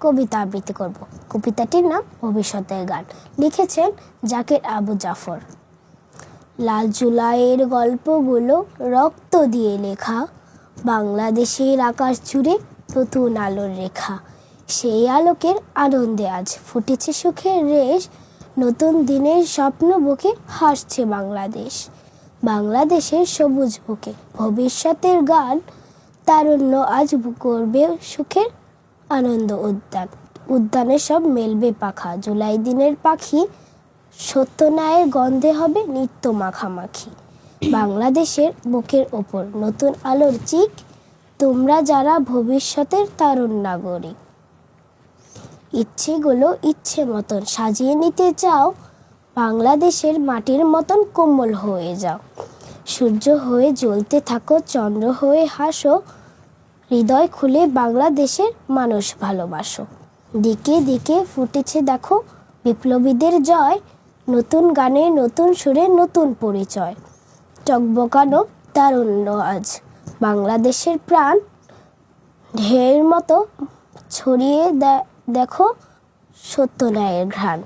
কবিতা আবৃত্তি করব। কবিতাটির নাম ভবিষ্যতের গান। লিখেছেন জাকির আবু জাফর। লাল জুলাইয়ের গল্পগুলো রক্ত দিয়ে লেখা, বাংলাদেশের আকাশ জুড়ে নতুন আলোর রেখা। সেই আলোকের আনন্দে আজ ফুটেছে সুখের রেশ, নতুন দিনের স্বপ্ন বুকে হাসছে বাংলাদেশ। বাংলাদেশের সবুজ বুকে ভবিষ্যতের গান, তারুণ্য আজ করবে সুখের আনন্দ উদ্যান। উদ্যানে সব মেলবে পাখা, জুলাই দিনের পাখি, সত্য ন্যায়ের গন্ধে হবে নিত্য মাখামাখি। বাংলাদেশের বুকের ওপর নতুন আলোর চিক, তোমরা যারা ভবিষ্যতের তারুণ নাগরিক। ইচ্ছেগুলো ইচ্ছে মতন সাজিয়ে নিতে চাও, বাংলাদেশের মাটির মতন কোমল হয়ে যাও। সূর্য হয়ে জ্বলতে থাকো, চন্দ্র হয়ে হাসো, হৃদয় খুলে বাংলাদেশের মানুষ ভালোবাসো। দিকে দিকে ফুটেছে দেখো বিপ্লবীদের জয়, নতুন গানে নতুন সুরে নতুন পরিচয়। টকবকানো তারুণ্য আজ বাংলাদেশের প্রাণ, ঢেউয়ের মতো ছড়িয়ে দেখো সত্য ন্যায়ের ঘ্রাণ।